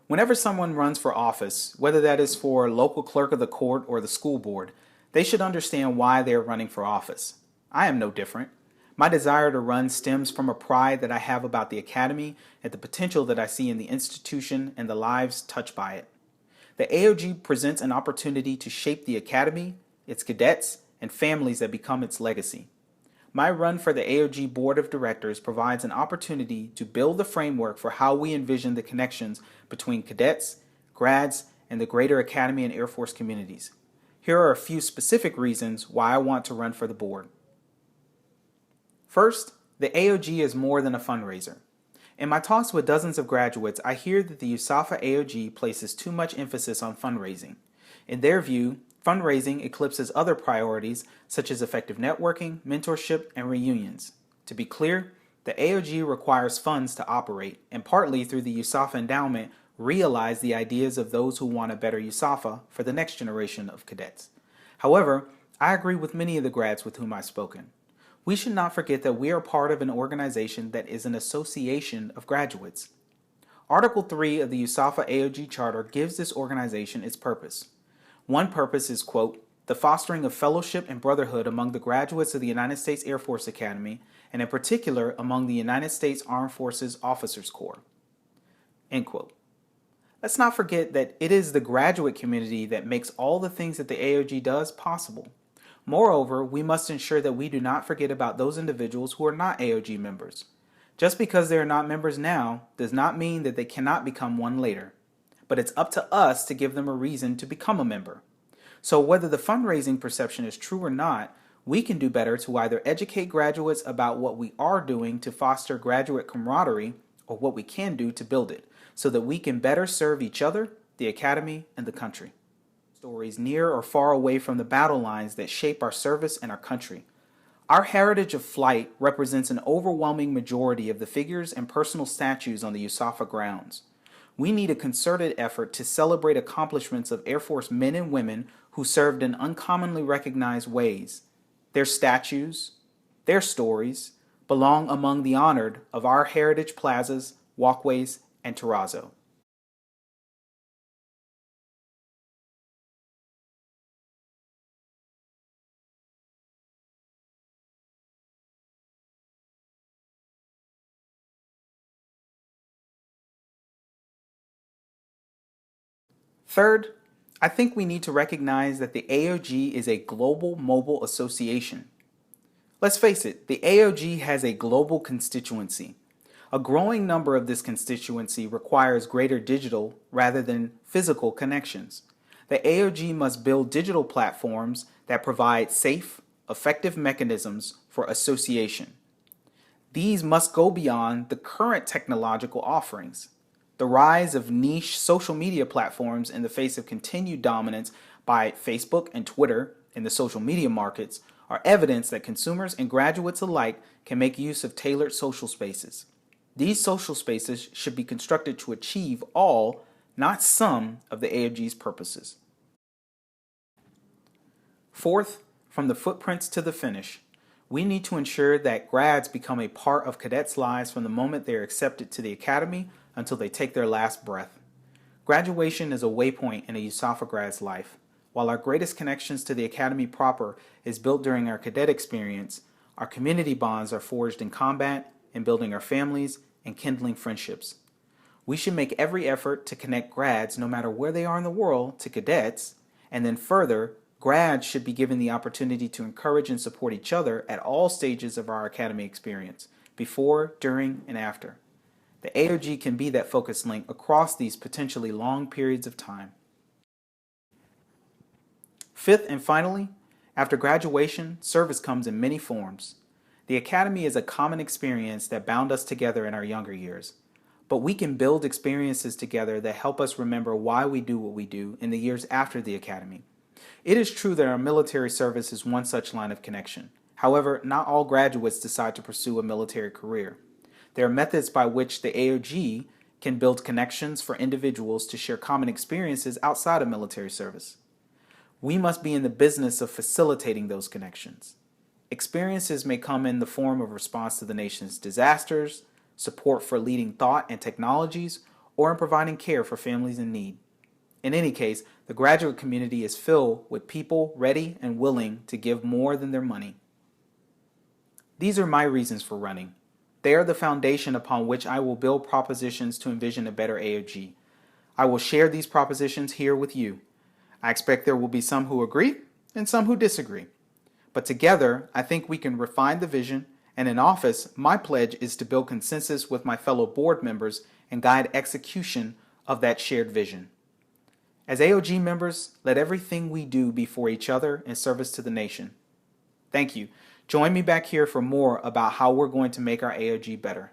Whenever someone runs for office, whether that is for local clerk of the court or the school board, they should understand why they are running for office. I am no different. My desire to run stems from a pride that I have about the Academy and the potential that I see in the institution and the lives touched by it. The AOG presents an opportunity to shape the Academy, its cadets, and families that become its legacy. My run for the AOG Board of Directors provides an opportunity to build the framework for how we envision the connections between cadets, grads, and the greater Academy and Air Force communities. Here are a few specific reasons why I want to run for the board. First, the AOG is more than a fundraiser. In my talks with dozens of graduates, I hear that the USAFA AOG places too much emphasis on fundraising. In their view, fundraising eclipses other priorities such as effective networking, mentorship, and reunions. To be clear, the AOG requires funds to operate, and partly through the USAFA endowment, realize the ideas of those who want a better USAFA for the next generation of cadets. However, I agree with many of the grads with whom I've spoken. We should not forget that we are part of an organization that is an association of graduates. Article 3 of the USAFA AOG Charter gives this organization its purpose. One purpose is, quote, the fostering of fellowship and brotherhood among the graduates of the United States Air Force Academy, and in particular among the United States Armed Forces Officers Corps, end quote. Let's not forget that it is the graduate community that makes all the things that the AOG does possible. Moreover, we must ensure that we do not forget about those individuals who are not AOG members. Just because they are not members now does not mean that they cannot become one later. But it's up to us to give them a reason to become a member. So whether the fundraising perception is true or not, we can do better to either educate graduates about what we are doing to foster graduate camaraderie or what we can do to build it, so that we can better serve each other, the Academy, and the country. Stories near or far away from the battle lines that shape our service and our country. Our heritage of flight represents an overwhelming majority of the figures and personal statues on the USAFA grounds. We need a concerted effort to celebrate accomplishments of Air Force men and women who served in uncommonly recognized ways. Their statues, their stories, belong among the honored of our heritage plazas, walkways, and terrazzo. Third, I think we need to recognize that the AOG is a global mobile association. Let's face it, the AOG has a global constituency. A growing number of this constituency requires greater digital rather than physical connections. The AOG must build digital platforms that provide safe, effective mechanisms for association. These must go beyond the current technological offerings. The rise of niche social media platforms in the face of continued dominance by Facebook and Twitter in the social media markets are evidence that consumers and graduates alike can make use of tailored social spaces. These social spaces should be constructed to achieve all, not some, of the AOG's purposes. Fourth, from the footprints to the finish, we need to ensure that grads become a part of cadets' lives from the moment they are accepted to the Academy until they take their last breath. Graduation is a waypoint in a USAFA grad's life. While our greatest connections to the Academy proper is built during our cadet experience, our community bonds are forged in combat, in building our families, and kindling friendships. We should make every effort to connect grads, no matter where they are in the world, to cadets, and then further, grads should be given the opportunity to encourage and support each other at all stages of our Academy experience, before, during, and after. The AOG can be that focus link across these potentially long periods of time. Fifth and finally, after graduation, service comes in many forms. The Academy is a common experience that bound us together in our younger years, but we can build experiences together that help us remember why we do what we do in the years after the Academy. It is true that our military service is one such line of connection. However, not all graduates decide to pursue a military career. There are methods by which the AOG can build connections for individuals to share common experiences outside of military service. We must be in the business of facilitating those connections. Experiences may come in the form of response to the nation's disasters, support for leading thought and technologies, or in providing care for families in need. In any case, the graduate community is filled with people ready and willing to give more than their money. These are my reasons for running. They are the foundation upon which I will build propositions to envision a better AOG. I will share these propositions here with you. I expect there will be some who agree and some who disagree. But together, I think we can refine the vision, and in office, my pledge is to build consensus with my fellow board members and guide execution of that shared vision. As AOG members, let everything we do be for each other in service to the nation. Thank you. Join me back here for more about how we're going to make our AOG better.